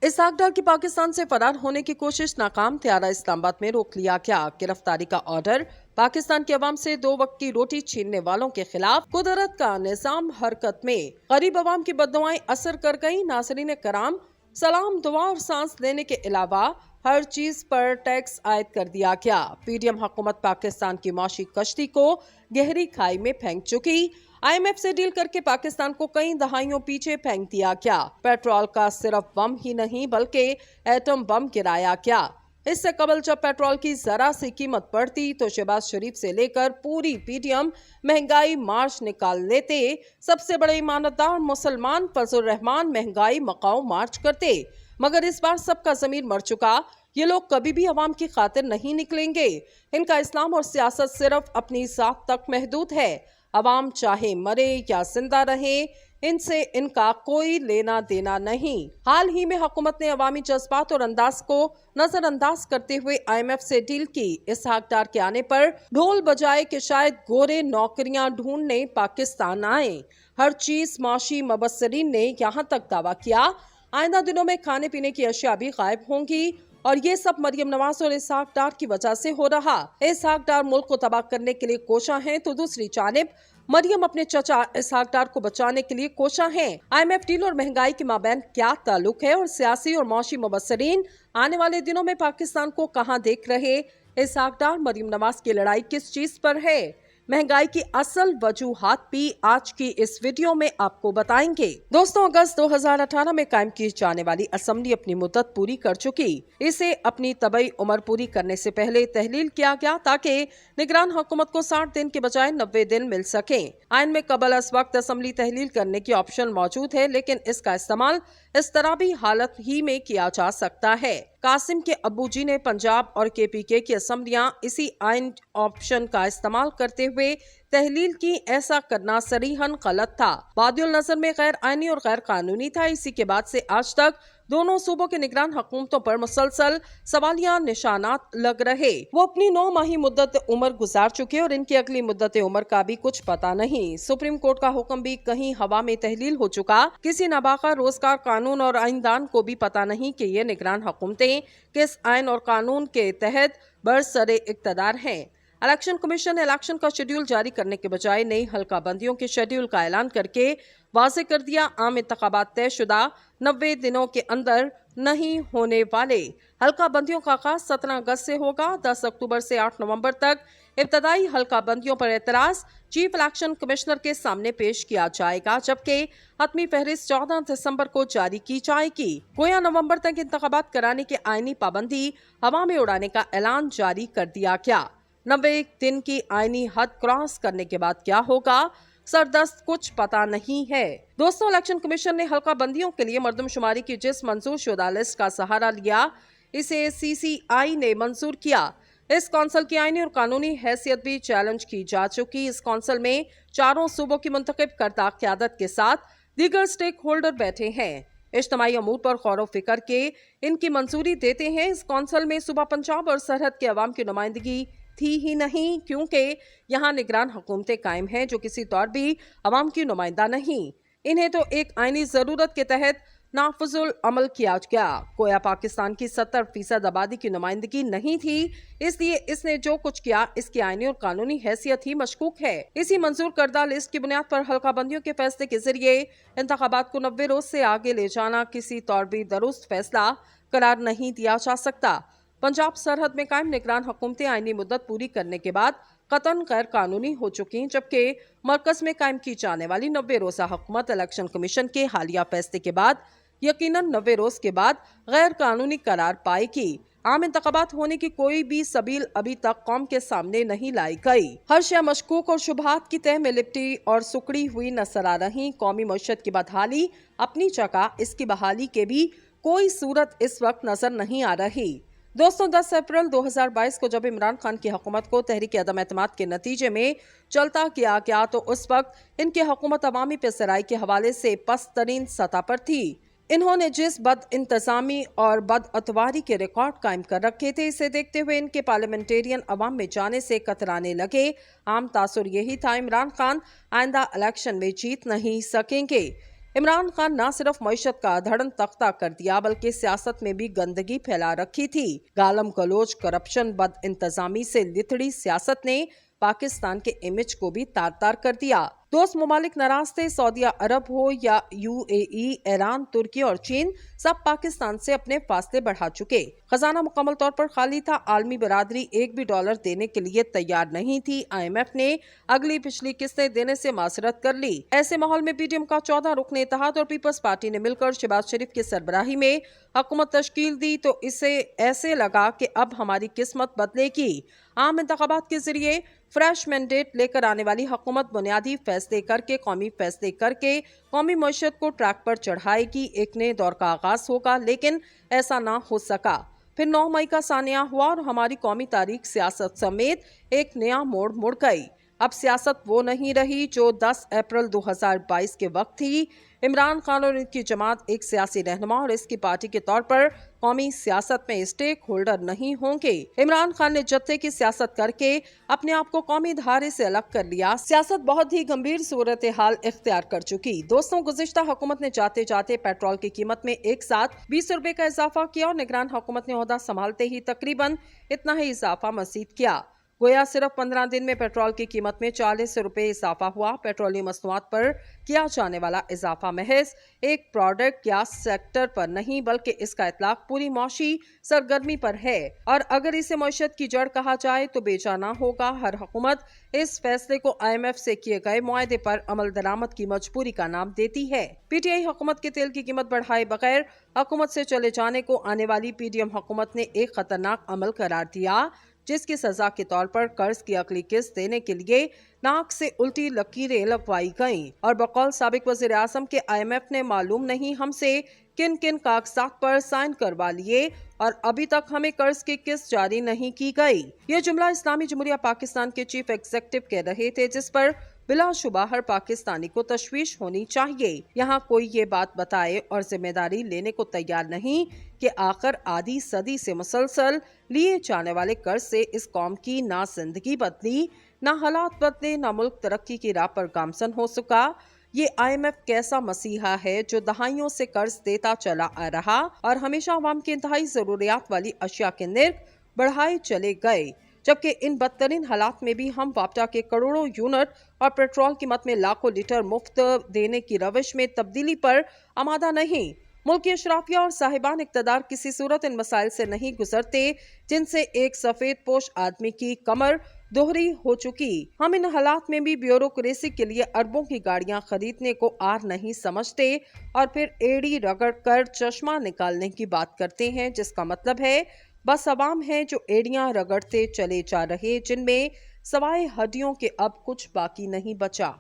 इसहाक डार की पाकिस्तान से फरार होने की कोशिश नाकाम, त्यारा इस्लामाबाद में रोक लिया गया। गिरफ्तारी का ऑर्डर। पाकिस्तान की अवाम से 2 वक्त की रोटी छीनने वालों के खिलाफ कुदरत का निजाम हरकत में। गरीब अवाम की बद्दुआएं असर कर गई। नाज़रीन कराम, सलाम, दुआ और सांस लेने के अलावा हर चीज पर टैक्स आयद कर दिया गया। पीडीएम हुकूमत पाकिस्तान की माशी कश्ती को गहरी खाई में फेंक चुकी। IMF से डील करके पाकिस्तान को कई दहाइयों पीछे फेंक दिया गया। पेट्रोल का सिर्फ बम ही नहीं बल्कि एटम बम गिराया गया। इससे कबल जब पेट्रोल की जरा सी कीमत बढ़ती तो शहबाज शरीफ से लेकर पूरी पीडीएम महंगाई मार्च निकाल लेते। सबसे बड़े ईमानदार मुसलमान फजल रहमान महंगाई मकाऊ मार्च करते। मगर इस बार सबका ज़मीर मर चुका। ये लोग कभी भी अवाम की खातिर नहीं निकलेंगे। इनका इस्लाम और सियासत सिर्फ अपनी जात तक महदूद है। अवाम चाहे मरे या जिंदा रहे, इनसे इनका कोई लेना देना नहीं। हाल ही में हुकूमत ने अवामी जज्बात और अंदाज को नजरअंदाज करते हुए IMF से डील की। इसहाक डार के आने पर ढोल बजाए कि शायद गोरे नौकरियां ढूंढने पाकिस्तान आए। हर चीज माशी मुबस्सिरीन ने यहाँ तक दावा किया आइंदा दिनों में खाने पीने की अशिया भी गायब होंगी और ये सब मरियम नवाज और इसहाक डार की वजह से हो रहा। इसहाक डार मुल्क को तबाह करने के लिए कोशा हैं तो दूसरी जानिब मरियम अपने चचा इसहाक डार को बचाने के लिए कोशा हैं। IMF डील और महंगाई के माबैन क्या ताल्लुक है और सियासी और मौशी मुबस्सिरीन आने वाले दिनों में पाकिस्तान को कहां देख रहे? इसहाक डार मरियम नवाज की लड़ाई किस चीज पर है? महंगाई की असल वजूहात भी आज की इस वीडियो में आपको बताएंगे। दोस्तों, अगस्त 2018 में कायम की जाने वाली असेंबली अपनी मुद्दत पूरी कर चुकी। इसे अपनी तबई उम्र पूरी करने से पहले तहलील किया गया ताकि निगरान हुकूमत को 60 दिन के बजाय 90 दिन मिल सके। आइन में कबल अस वक्त असेंबली तहलील करने की ऑप्शन मौजूद है, लेकिन इसका इस्तेमाल इस तरह भी हालत ही में किया जा सकता है। कासिम के अब्बू जी ने पंजाब और KPK की असेंबलियां इसी आइन ऑप्शन का इस्तेमाल करते हुए तहलील की। ऐसा करना सरीहन गलत था, बादियुल नजर में गैर आइनी और गैर कानूनी था। इसी के बाद से आज तक दोनों सूबों के निगरान हुकूमतों पर मुसलसल सवालिया निशानात लग रहे। वो अपनी 9 माही मुद्दत उम्र गुजार चुके और इनकी अगली मुद्दत उम्र का भी कुछ पता नहीं। सुप्रीम कोर्ट का हुक्म भी कहीं हवा में तहलील हो चुका। किसी नाबाका रोजगार कानून और आइनदान को भी पता नहीं कि ये निगरान हुकूमतें किस आइन और कानून के तहत बरसरे इक्तदार हैं। इलेक्शन कमीशन ने इलेक्शन का शेड्यूल जारी करने के बजाय नई हल्का बंदियों के शेड्यूल का ऐलान करके वाज़े कर दिया। आम इंतखाबात तयशुदा 90 दिनों के अंदर नहीं होने वाले। हल्का बंदियों का आगाज 17 अगस्त से होगा। 10 अक्टूबर से 8 नवंबर तक इब्तदाई हल्का बंदियों पर एतराज चीफ इलेक्शन कमिश्नर के सामने पेश किया जाएगा, जबकि हतमी फहरिस्त 14 दिसंबर को जारी की जाएगी। गोया नवंबर तक इंतखाबात कराने की आईनी पाबंदी हवा में उड़ाने का ऐलान जारी कर दिया गया। 90 दिन की आईनी हद क्रॉस करने के बाद क्या होगा, सरदस्त कुछ पता नहीं है। दोस्तों, इलेक्शन कमीशन ने हल्का बंदियों के लिए मर्दमशुमारी की जिस मंजूर शुदा लिस्ट का सहारा लिया, इसे CCI ने मंजूर किया। इस कौंसिल की आईनी और कानूनी हैसियत भी चैलेंज की जा चुकी। इस कौंसिल में चारों सूबों की मुंतखब करदा क़यादत के साथ दीगर स्टेक होल्डर बैठे हैं। इज्तिमाई अमूर पर गौर व फिक्र के इनकी मंजूरी देते हैं। इस कौंसिल में सूबा पंजाब और सरहद के अवाम की नुमाइंदगी थी ही नहीं, क्योंकि यहाँ निगरान हुकूमतें कायम हैं जो किसी तौर भी अवाम की नुमाइंदा नहीं। इन्हें तो एक आईनी ज़रूरत के तहत नाफजुल अमल किया गया। गोया पाकिस्तान की 70% आबादी की नुमाइंदगी नहीं थी, इसलिए इसने जो कुछ किया इसकी आईनी और कानूनी हैसियत ही मशकूक है। इसी मंजूर करदा लिस्ट की बुनियाद पर हल्का बंदियों के फैसले के जरिए इंतखाबात को 90 रोज से आगे ले जाना किसी तौर भी दुरुस्त फैसला करार नहीं दिया जा सकता। पंजाब सरहद में कायम निगरान हुकूमतें आईनी मुद्दत पूरी करने के बाद कतन गैर कानूनी हो चुकी, जबकि मरकज में कायम की जाने वाली 90 रोज़ा हुकूमत इलेक्शन कमीशन के हालिया फैसले के बाद यकीनन 90 रोज के बाद गैर कानूनी करार पाएगी। आम इंतखाबात होने की कोई भी सबील अभी तक कौम के सामने नहीं लाई गई। हर शय मशकूक और शुबहात की तह में लिपटी और सुकड़ी हुई नजर आ रही। कौमी मईशत की बदहाली अपनी जगह, इसकी बहाली के भी कोई सूरत इस वक्त नजर नहीं आ रही। दोस्तों, 10 अप्रैल 2022 को जब इमरान खान की हुकूमत को तहरीक अदम एतमाद के नतीजे में चलता किया गया तो उस वक्त इनकी हुकूमत अवामी पेशराई के हवाले से पस्त तरीन सतह पर थी। इन्होंने जिस बद इंतजामी और बद अतवारी के रिकॉर्ड कायम कर रखे थे, इसे देखते हुए इनके पार्लियामेंटेरियन अवाम में जाने से कतराने लगे। आम तासुर यही था इमरान खान आइंदा इलेक्शन में जीत नहीं सकेंगे। इमरान खान न सिर्फ मईशत का धड़न तख्ता कर दिया बल्कि सियासत में भी गंदगी फैला रखी थी। गालम गलोच, करप्शन, बद इंतजामी से लिथड़ी सियासत ने पाकिस्तान के इमेज को भी तार तार कर दिया। दोस्त ममालिक नाराज थे, सऊदीया अरब हो या यूएई, ईरान, तुर्की और चीन, सब पाकिस्तान से अपने फासले बढ़ा चुके। खजाना मुकम्मल तौर पर खाली था। आलमी बरादरी एक भी डॉलर देने के लिए तैयार नहीं थी। IMF ने अगली पिछली किस्तें देने से माजरत कर ली। ऐसे माहौल में PDM का 14 रुकने इत्तेहाद और पीपल्स पार्टी ने मिलकर शहबाज शरीफ की सरबराही में हुकूमत तश्कील दी तो इसे ऐसे लगा कि अब हमारी किस्मत बदलेगी। आम इंतखाबात के जरिए फ्रेश मैंडेट लेकर आने वाली हुकूमत बुनियादी फैसले करके, कौमी फैसले करके कौमी मईशत को ट्रैक पर चढ़ाएगी। एक नए दौर का आगाज होगा, लेकिन ऐसा ना हो सका। फिर 9 मई का सानिया हुआ और हमारी कौमी तारीख, सियासत समेत एक नया मोड़ मुड़ गई। अब सियासत वो नहीं रही जो 10 अप्रैल 2022 के वक्त थी। इमरान खान और इनकी जमात एक सियासी रहनुमा और इसकी पार्टी के तौर पर कौमी सियासत में स्टेक होल्डर नहीं होंगे। इमरान खान ने जत्थे की सियासत करके अपने आप को कौमी धारे से अलग कर लिया। सियासत बहुत ही गंभीर सूरत हाल इख्तियार कर चुकी। दोस्तों, गुज़िश्ता हुकूमत ने जाते जाते पेट्रोल की कीमत में एक साथ 20 रुपए का इजाफा किया और निगरान हुकूमत ने ओहदा संभालते ही तकरीबन इतना ही इजाफा मज़ीद किया। गोया सिर्फ 15 दिन में पेट्रोल की कीमत में 40 रुपए इजाफा हुआ। पेट्रोलियम मसनूआत पर किया जाने वाला इजाफा महज एक प्रोडक्ट या सेक्टर पर नहीं बल्कि इसका इतलाक पूरी मौशी सरगर्मी पर है और अगर इसे मईशत की जड़ कहा जाए तो बेजाना होगा। हर हुकूमत इस फैसले को IMF से किए गए मुआहदे पर अमल दरामद की मजबूरी का नाम देती है। PTI हुकूमत के तेल की कीमत बढ़ाए बगैर हुकूमत से चले जाने को आने वाली PDM हुकूमत ने एक खतरनाक अमल करार दिया, जिसकी सजा के तौर पर कर्ज की अगली किस्त देने के लिए नाक से उल्टी लकीरें लगवाई गईं और बकौल साबिक वज़ीर आज़म के IMF ने मालूम नहीं हमसे किन किन कागजात पर साइन करवा लिए और अभी तक हमें कर्ज की किस्त जारी नहीं की गई। ये जुमला इस्लामी जमहूरिया पाकिस्तान के चीफ एग्जीक्यूटिव कह रहे थे, जिस पर बिलाशुबा हर पाकिस्तानी को तशवीश होनी चाहिए। यहाँ कोई ये बात बताए और जिम्मेदारी लेने को तैयार नहीं कि आखिर आधी सदी से मुसलसल लिए जाने वाले कर्ज से इस कौम की ना जिंदगी बदली, ना हालात बदले, ना मुल्क तरक्की की राह पर गामजन हो सका। ये IMF कैसा मसीहा है जो दहाइयों से कर्ज देता चला आ रहा और हमेशा अवाम की इंतहाई जरूरियात वाली अशिया के निर्ख बढ़ाए चले गए, जबकि इन बदतरीन हालात में भी हम वापटा के करोड़ों यूनिट और पेट्रोल कीमत में लाखों लीटर मुफ्त देने की रविश में तब्दीली पर आमादा नहीं। मुल्क की अशराफिया और साहिबान इक़्तिदार किसी सूरत इन मसाइल से नहीं गुजरते जिनसे एक सफेद पोश आदमी की कमर दोहरी हो चुकी। हम इन हालात में भी ब्यूरोक्रेसी के लिए अरबों की गाड़ियां खरीदने को आर नहीं समझते और फिर एड़ी रगड़ कर चश्मा निकालने की बात करते हैं, जिसका मतलब है बस अवाम है जो एड़ियां रगड़ते चले जा रहे, जिनमें सवाए हड्डियों के अब कुछ बाकी नहीं बचा।